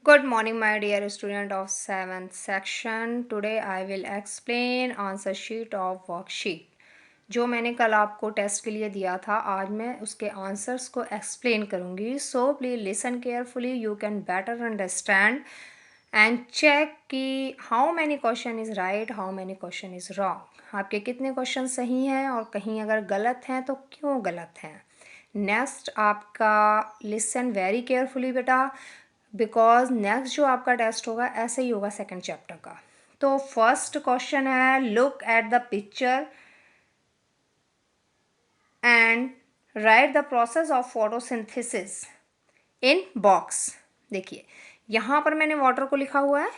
Good morning, my dear student of 7th section. Today I will explain answer sheet of worksheet. जो मैंने कल आपको test के लिए दिया था, आज मैं उसके आंसर्स को एक्सप्लेन करूँगी. So please listen carefully, you can better understand and check कि how many question is right, how many question is wrong. आपके कितने क्वेश्चन सही हैं और कहीं अगर गलत हैं तो क्यों गलत हैं. नेक्स्ट आपका लिसन वेरी केयरफुली बेटा, बिकॉज नेक्स्ट जो आपका टेस्ट होगा ऐसे ही होगा सेकंड चैप्टर का. तो फर्स्ट क्वेश्चन है, look at the picture and right the process of photosynthesis in box. देखिए यहाँ पर मैंने वाटर को लिखा हुआ है,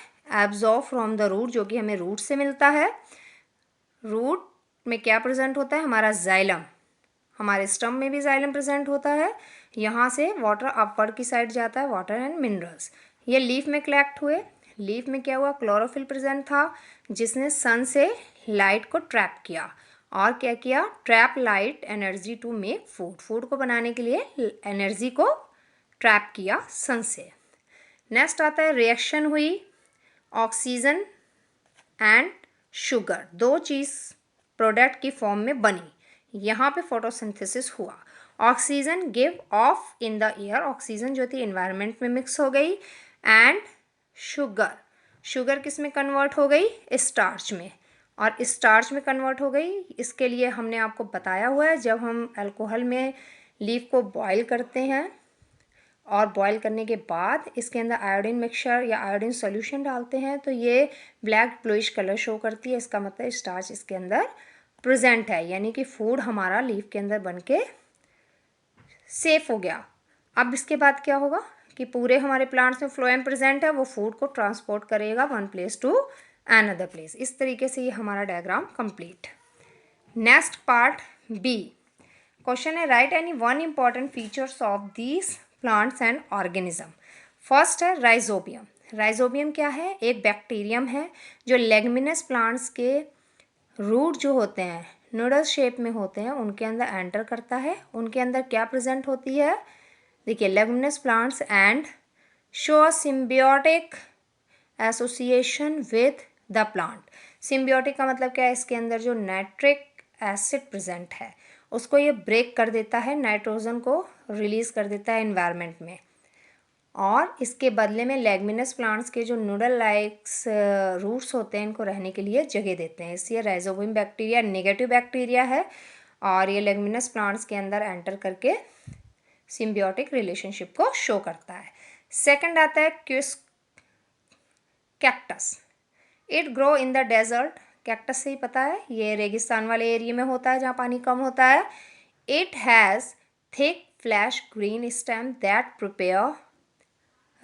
एब्जॉर्ब फ्रॉम द रूट, जो कि हमें रूट से मिलता है. रूट में क्या प्रेजेंट होता है, हमारा जाइलम. हमारे स्टम में भी जाइलम प्रेजेंट होता है. यहाँ से वाटर अपवर्ड की साइड जाता है, वाटर एंड मिनरल्स. ये लीफ में कलेक्ट हुए. लीफ में क्या हुआ, क्लोरोफिल प्रेजेंट था जिसने सन से लाइट को ट्रैप किया. और क्या किया, trap light energy to make food. Food को बनाने के लिए एनर्जी को ट्रैप किया सन से. नेक्स्ट आता है, रिएक्शन हुई, ऑक्सीजन एंड शुगर, दो चीज़ प्रोडक्ट की फॉर्म में बनी. यहाँ पे फोटोसिंथेसिस हुआ. Oxygen give of in the air, oxygen जो थी एनवायरनमेंट में मिक्स हो गई. एंड शुगर, शुगर किस में कन्वर्ट हो गई, स्टार्च में. और स्टार्च में कन्वर्ट हो गई. इसके लिए हमने आपको बताया हुआ है, जब हम अल्कोहल में लीफ को बॉयल करते हैं और बॉयल करने के बाद इसके अंदर आयोडीन मिक्सचर या आयोडीन सॉल्यूशन डालते हैं तो ये ब्लैक ब्लूइश कलर शो करती है. इसका मतलब स्टार्च इसके अंदर प्रेजेंट है, यानी कि फूड हमारा लीफ के अंदर बन के सेफ हो गया. अब इसके बाद क्या होगा कि पूरे हमारे प्लांट्स में फ्लोएम प्रेजेंट है, वो फूड को ट्रांसपोर्ट करेगा one place to another place. इस तरीके से ये हमारा diagram complete. Next part B question है, write any one important features of these plants and organism. First है राइजोबियम. राइजोबियम क्या है, एक बैक्टीरियम है जो लेगमिनस प्लांट्स के रूट जो होते हैं नूडल शेप में होते हैं उनके अंदर एंटर करता है. उनके अंदर क्या प्रेजेंट होती है, देखिए leguminous plants and show symbiotic association with the plant. Symbiotic का मतलब क्या है, इसके अंदर जो नाइट्रिक एसिड प्रेजेंट है उसको ये ब्रेक कर देता है, नाइट्रोजन को रिलीज कर देता है एनवायरनमेंट में. और इसके बदले में लेगमिनस प्लांट्स के जो नूडल लाइक्स रूट्स होते हैं इनको रहने के लिए जगह देते हैं. इसलिए राइजोबियम बैक्टीरिया नेगेटिव बैक्टीरिया है और ये लेगमिनस प्लांट्स के अंदर एंटर करके सिम्बियोटिक रिलेशनशिप को शो करता है. सेकंड आता है cactus. It grow in the desert. Cactus से ही पता है ये रेगिस्तान वाले एरिया में होता है जहाँ पानी कम होता है. It has thick flesh green stem that prepare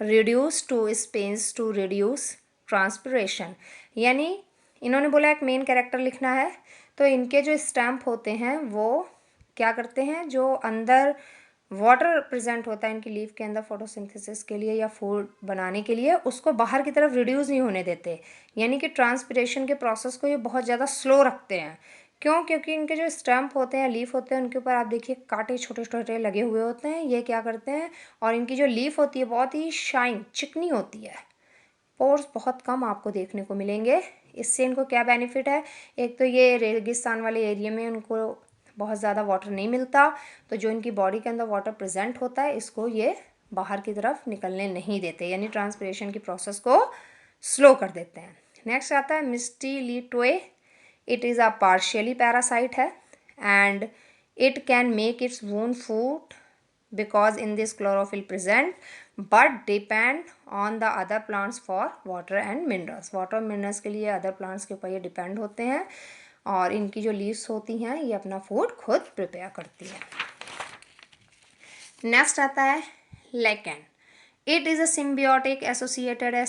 reduce to space to reduce transpiration. यानी इन्होंने बोला एक मेन कैरेक्टर लिखना है, तो इनके जो स्टैम्प होते हैं वो क्या करते हैं, जो अंदर वाटर प्रेजेंट होता है इनकी लीफ के अंदर फोटोसिंथेसिस के लिए या फूड बनाने के लिए, उसको बाहर की तरफ रिड्यूस नहीं होने देते. यानी कि ट्रांसपिरेशन के प्रोसेस को ये बहुत ज़्यादा स्लो रखते हैं. क्यों, क्योंकि इनके जो स्टैम्प होते हैं लीफ होते हैं उनके ऊपर आप देखिए कांटे छोटे छोटे लगे हुए होते हैं. ये क्या करते हैं, और इनकी जो लीफ होती है बहुत ही शाइन चिकनी होती है. पोर्स बहुत कम आपको देखने को मिलेंगे. इससे इनको क्या बेनिफिट है, एक तो ये रेगिस्तान वाले एरिया में उनको बहुत ज़्यादा वाटर नहीं मिलता, तो जो इनकी बॉडी के अंदर वाटर प्रेजेंट होता है इसको ये बाहर की तरफ निकलने नहीं देते, यानी ट्रांसपिरेशन की प्रोसेस को स्लो कर देते हैं. नेक्स्ट आता है mistletoe. It is a partially parasite है and it can make its own food because in this chlorophyll present but depend on the other plants for water and minerals. water minerals के लिए other plants के ऊपर ये depend होते हैं और इनकी जो leaves होती हैं ये अपना food खुद prepare करती है. next आता है lichen. it is a symbiotic associated है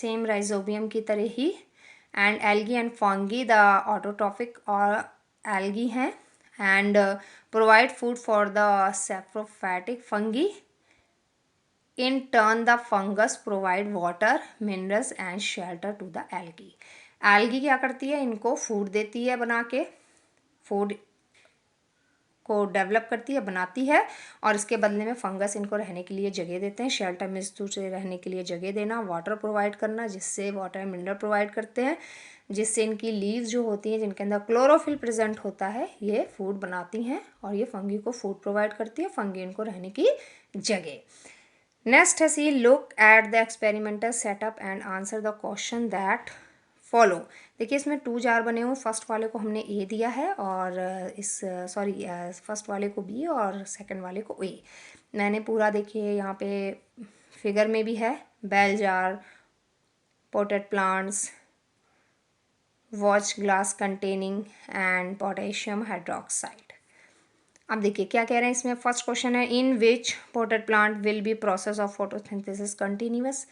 same rhizobium की तरह ही and algae and fungi the autotrophic और algae हैं and provide food for the saprophytic fungi. In turn the fungus provide water, minerals and shelter to the algae. algae क्या करती है, इनको food देती है बना के, फूड को डेवलप करती है, बनाती है, और इसके बदले में फंगस इनको रहने के लिए जगह देते हैं। शेल्टर में से रहने के लिए जगह देना, वाटर प्रोवाइड करना, जिससे वाटर मिनरल प्रोवाइड करते हैं, जिससे इनकी लीव्स जो होती हैं जिनके अंदर क्लोरोफिल प्रेजेंट होता है, ये फूड बनाती हैं और ये फंगी को फूड प्रोवाइड करती है, फंगी इनको रहने की जगह। नेक्स्ट है C, look at the experimental setup and answer the question that follow. देखिए इसमें 2 जार बने हुए, फर्स्ट वाले को हमने ए दिया है और फर्स्ट वाले को बी और सेकंड वाले को ए। मैंने पूरा देखिए यहाँ पे फिगर में भी है, bell jar, potted plants, watch glass containing and potassium hydroxide. अब देखिए क्या कह रहे हैं इसमें। फर्स्ट क्वेश्चन है, in which potted plant will be process of photosynthesis continuous.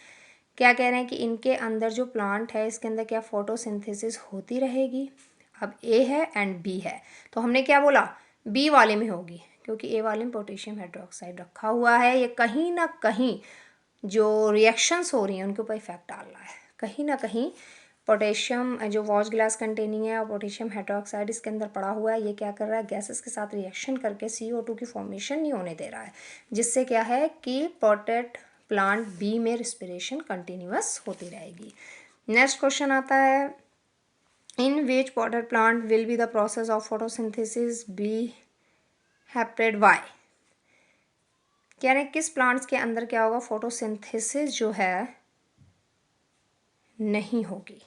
क्या कह रहे हैं कि इनके अंदर जो प्लांट है इसके अंदर क्या फोटोसिंथेसिस होती रहेगी। अब ए है एंड बी है, तो हमने क्या बोला, बी वाले में होगी, क्योंकि ए वाले में पोटेशियम हाइड्रोक्साइड रखा हुआ है। ये कहीं ना कहीं जो रिएक्शंस हो रही हैं उनके ऊपर इफेक्ट डाल रहा है। कहीं ना कहीं पोटेशियम जो वॉच ग्लास कंटेनिंग है और पोटेशियम हाइड्रोक्साइड इसके अंदर पड़ा हुआ है, ये क्या कर रहा है, गैसेस के साथ रिएक्शन करके CO2 की फॉर्मेशन नहीं होने दे रहा है, जिससे क्या है कि पोटेड प्लांट बी में रिस्पिरेशन कंटिन्यूअस होती रहेगी। नेक्स्ट क्वेश्चन आता है, in which potted plant will be the process of photosynthesis be hampered why. कह रहे हैं किस प्लांट्स के अंदर क्या होगा, फोटोसिंथेसिस जो है नहीं होगी।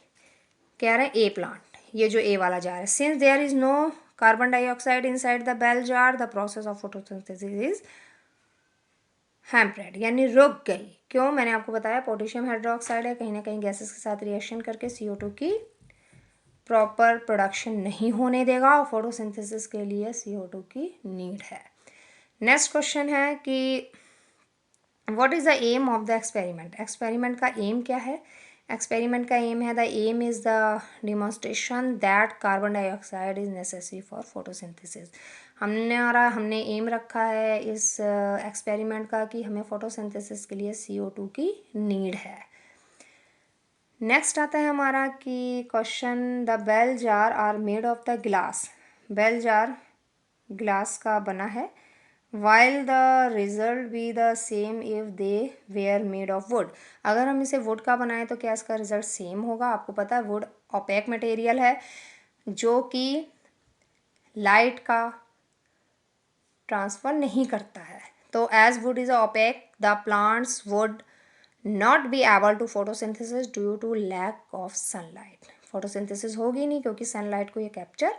कह रहे हैं ए प्लांट, ये जो ए वाला जार है, since there is no carbon dioxide inside the bell jar the process of photosynthesis is hampered, यानी रुक गई। क्यों, मैंने आपको बताया पोटेशियम हाइड्रोक्साइड है, कहीं ना कहीं गैसेस के साथ रिएक्शन करके CO2 की प्रॉपर प्रोडक्शन नहीं होने देगा और फोटोसिंथेसिस के लिए CO2 की नीड है। नेक्स्ट क्वेश्चन है कि what is the aim of the experiment. Experiment का एम क्या है। एक्सपेरिमेंट का एम है, the aim is the demonstration that carbon dioxide is necessary for photosynthesis. हमने एम रखा है इस एक्सपेरिमेंट का कि हमें फोटोसिंथेसिस के लिए CO2 की नीड है। नेक्स्ट आता है हमारा कि question, the bell jar are made of the glass. Bell jar glass का बना है, while the result be the same if they were made of wood। अगर हम इसे वुड का बनाएं तो क्या इसका रिजल्ट सेम होगा। आपको पता है वुड ओपेक मटेरियल है जो कि लाइट का ट्रांसफ़र नहीं करता है, तो as wood is opaque the plants would not be able to photosynthesis due to lack of sunlight. Photosynthesis होगी नहीं क्योंकि सनलाइट को ये कैप्चर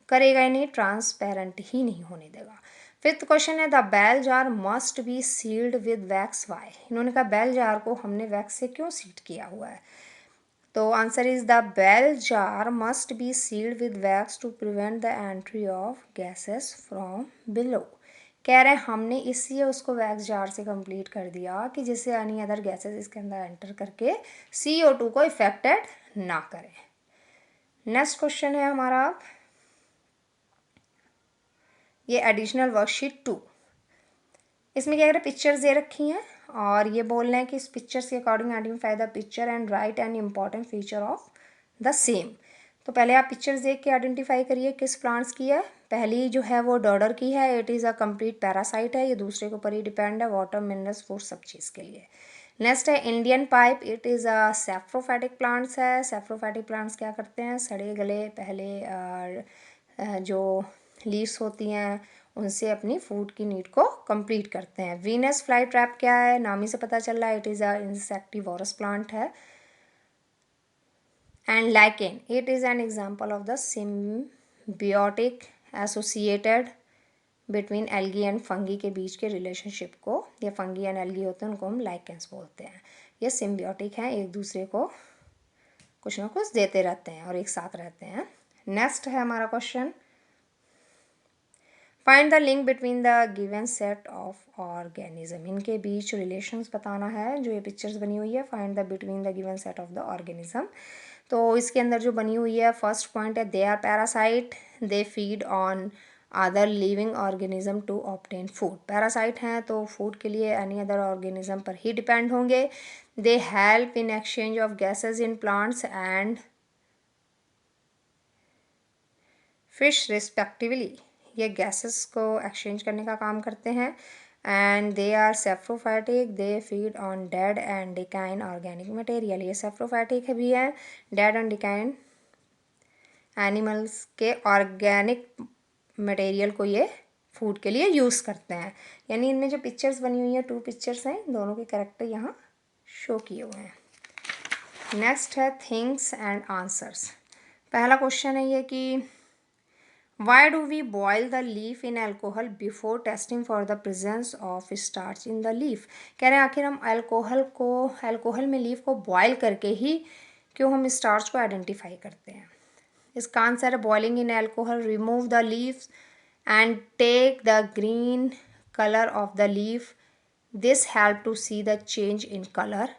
करेगा ही नहीं, ट्रांसपेरेंट ही नहीं होने देगा। फिफ्थ क्वेश्चन है, the bell jar must be sealed with wax why. इन्होंने कहा बेल जार को हमने वैक्स से क्यों सील किया हुआ है, तो answer is the bell jar must be sealed with wax to prevent the entry of gases from below. कह रहे हैं हमने इसलिए उसको वैक्स जार से कंप्लीट कर दिया कि जिससे एनी अदर गैसेस इसके अंदर एंटर करके CO2 को इफेक्टेड ना करें। नेक्स्ट क्वेश्चन है हमारा, ये एडिशनल वर्कशीट 2। इसमें क्या कह रहे हैं, पिक्चर्स दे रखी हैं और ये बोल रहे हैं कि इस पिक्चर्स के according identify the picture and right an important feature of the same. तो पहले आप पिक्चर्स देख के आइडेंटिफाई करिए किस प्लांट्स की है। पहली जो है वो डॉडर की है, it is a complete parasite है, ये दूसरे के ऊपर ही डिपेंड है, वाटर मिनरल्स फूड सब चीज़ के लिए। नेक्स्ट है Indian pipe, it is a saprophytic plants है। सैप्रोफाइटिक प्लांट्स क्या करते हैं, सड़े गले पहले जो लीव्स होती हैं उनसे अपनी फूड की नीड को कंप्लीट करते हैं। वीनस फ्लाई ट्रैप क्या है, नाम ही से पता चल रहा है, it is a insectivorous plant है। And lichen, it is an example of the symbiotic associated between algae and fungi के बीच के रिलेशनशिप को, ये फंगी एंड एल्गी होते हैं उनको हम लाइकेंस बोलते हैं। ये सिम्बियोटिक हैं, एक दूसरे को कुछ ना कुछ देते रहते हैं और एक साथ रहते हैं। नेक्स्ट है हमारा question, find the link between the given set of organism. इनके बीच रिलेशंस बताना है, जो ये पिक्चर्स बनी हुई है, find the between the given set of the organism. तो इसके अंदर जो बनी हुई है, फर्स्ट पॉइंट है, they are parasite, they feed on other living organism to obtain food. Parasite हैं तो फूड के लिए एनी अदर ऑर्गेनिज्म पर ही डिपेंड होंगे। They help in exchange of gases in plants and fish respectively. ये gases को एक्सचेंज करने का काम करते हैं। And they are saprophytic, they feed on dead and decaying organic material. ये सेप्रोफाइटिक भी है, डेड एंड डिकाइन एनिमल्स के ऑर्गेनिक मटेरियल को ये फूड के लिए यूज़ करते हैं। यानी इनमें जो पिक्चर्स बनी हुई हैं, 2 पिक्चर्स हैं, दोनों के कैरेक्टर यहाँ शो किए हुए हैं। नेक्स्ट है थिंग्स एंड आंसर्स। पहला क्वेश्चन है ये कि why do we boil the leaf in alcohol before testing for the presence of starch in the leaf. कह रहे हैं आखिर हम एल्कोहल में लीफ को बॉयल करके ही क्यों हम स्टार्च को आइडेंटिफाई करते हैं। इसका आंसर है boiling in alcohol remove the leaves and take the green colour of the leaf. This help to see the change in colour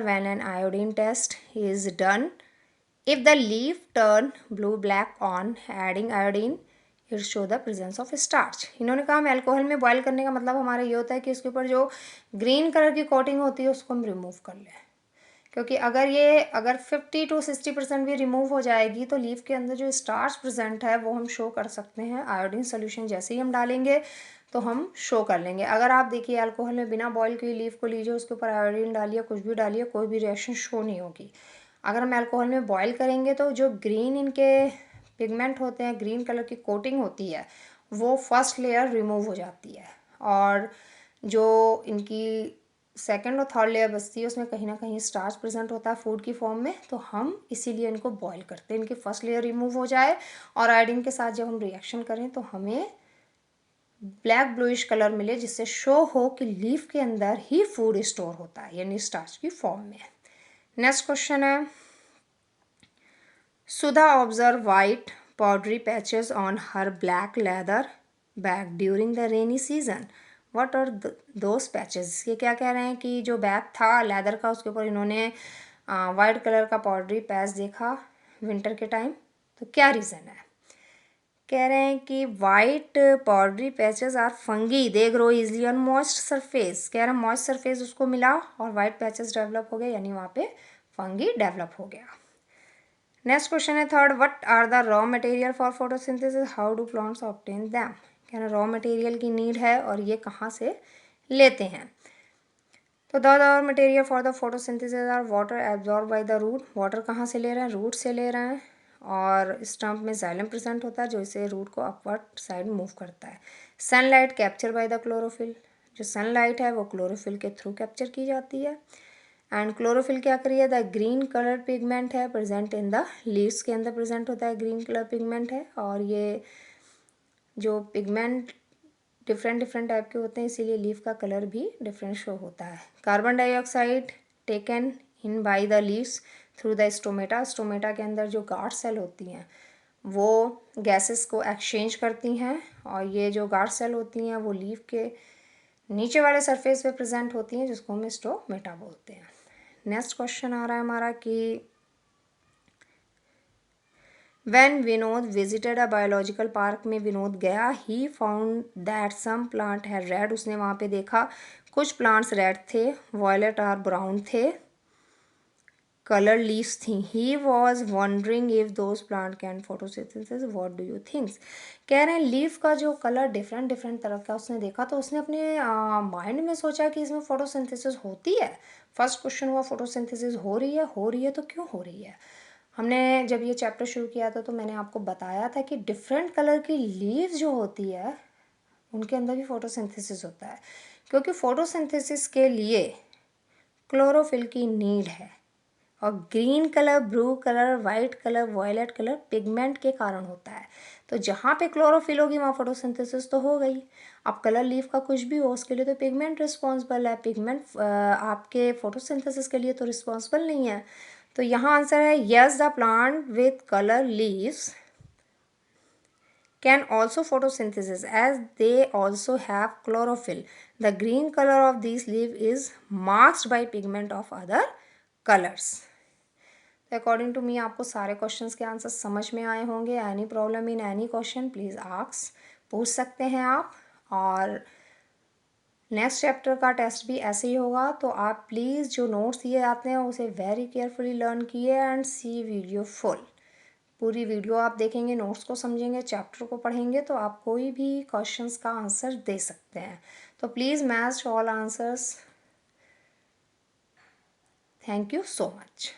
when an iodine test is done. If the leaf turn blue black on adding iodine, it show the presence of starch. इन्होंने कहा हम alcohol में boil करने का मतलब हमारा ये होता है कि उसके ऊपर जो ग्रीन कलर की कोटिंग होती है उसको हम रिमूव कर लें, क्योंकि अगर 50 to 60% भी रिमूव हो जाएगी तो लीफ के अंदर जो स्टार्च प्रेजेंट है वो हम शो कर सकते हैं। आयोडीन सोल्यूशन जैसे ही हम डालेंगे तो हम शो कर लेंगे। अगर आप देखिए अल्कोहल में बिना बॉयल किए लीफ को लीजिए, उसके ऊपर आयोडीन डालिए, कुछ भी डालिए, कोई भी रिएक्शन शो नहीं होगी। अगर हम अल्कोहल में बॉयल करेंगे तो जो ग्रीन इनके पिगमेंट होते हैं, ग्रीन कलर की कोटिंग होती है, वो फर्स्ट लेयर रिमूव हो जाती है और जो इनकी सेकंड और थर्ड लेयर बचती है उसमें कहीं ना कहीं स्टार्च प्रेजेंट होता है फूड की फॉर्म में। तो हम इसीलिए इनको बॉयल करते हैं, इनकी फर्स्ट लेयर रिमूव हो जाए और आयोडीन के साथ जब हम रिएक्शन करें तो हमें ब्लैक ब्लूइश कलर मिले, जिससे शो हो कि लीफ के अंदर ही फूड स्टोर होता है, यानी स्टार्च की फॉर्म में। नेक्स्ट क्वेश्चन है Sudha observe white powdery patches on her black leather bag during the rainy season. What are those patches. ये क्या कह रहे हैं कि जो बैग था लेदर का उसके ऊपर इन्होंने वाइट कलर का पाउडरी पैच देखा विंटर के टाइम, तो क्या रीज़न है। कह रहे हैं कि white powdery patches are fungi, they grow easily on moist surface. कह रहे हैं मॉइस्ट सरफेस उसको मिला और वाइट पैचेस डेवलप हो गए, यानी वहाँ पे फंगी डेवलप हो गया। नेक्स्ट क्वेश्चन है third, what are the raw material for photosynthesis, how do plants obtain them. कह रहे हैं रॉ मटेरियल की नीड है और ये कहाँ से लेते हैं। तो the raw material for the photosynthesis are water absorb by the root. Water कहाँ से ले रहे हैं, रूट से ले रहे हैं। और स्टम्प में जाइलम प्रेजेंट होता है जो इसे रूट को अपवर्ड साइड मूव करता है। Sunlight capture by the chlorophyll, जो सनलाइट है वो क्लोरोफिल के थ्रू कैप्चर की जाती है। एंड क्लोरोफिल क्या करिए, द ग्रीन कलर पिगमेंट है प्रेजेंट इन द लीव्स के अंदर प्रेजेंट होता है, ग्रीन कलर पिगमेंट है। और ये जो पिगमेंट डिफरेंट टाइप के होते हैं इसीलिए लीफ का कलर भी डिफरेंट शो होता है। Carbon dioxide taken in by the leaves through the stomata. Stomata के अंदर जो गार्ड सेल होती हैं वो गैसेस को एक्सचेंज करती हैं और ये जो गार्ड सेल होती हैं वो लीफ के नीचे वाले सरफेस पे प्रेजेंट होती हैं, जिसको हम स्टोमेटा बोलते हैं। नेक्स्ट क्वेश्चन आ रहा है हमारा कि When Vinod visited a biological park, में विनोद गया, he found that some plant had red, उसने वहाँ पे देखा कुछ plants red थे, violet और brown थे, color leaves थी। He was wondering if those plant can photosynthesis, what do you think। कह रहे हैं लीफ का जो कलर डिफरेंट तरह का उसने देखा तो उसने अपने माइंड में सोचा कि इसमें फोटोसिंथेसिस होती है। फर्स्ट क्वेश्चन हुआ फोटोसिंथेसिस हो रही है तो क्यों हो रही है। हमने जब ये चैप्टर शुरू किया था तो मैंने आपको बताया था कि डिफरेंट कलर की लीव्स जो होती है उनके अंदर भी फोटोसिंथेसिस होता है, क्योंकि फोटोसिंथेसिस के लिए क्लोरोफिल की नीड है और green colour, blue colour, white colour, violet colour pigment के कारण होता है। तो जहाँ पे क्लोरोफिल होगी वहाँ फोटोसिंथेसिस तो हो गई। अब कलर लीफ का कुछ भी हो उसके लिए तो पिगमेंट रिस्पॉन्सिबल है, पिगमेंट आपके फोटोसिंथेसिस के लिए तो रिस्पॉन्सिबल नहीं है। तो यहाँ आंसर है yes, the plant with colour leaves can also photosynthesis as they also have chlorophyll. The green color of these leaf is masked by pigment of other colors. According to me आपको सारे questions के answer समझ में आए होंगे। Any problem in any question please ask, पूछ सकते हैं आप। और नेक्स्ट चैप्टर का टेस्ट भी ऐसे ही होगा, तो आप प्लीज़ जो नोट्स दिए जाते हैं उसे वेरी केयरफुली लर्न किए एंड सी वीडियो फुल। पूरी वीडियो आप देखेंगे, नोट्स को समझेंगे, चैप्टर को पढ़ेंगे तो आप कोई भी क्वेश्चंस का आंसर दे सकते हैं। तो please match all answers. Thank you so much.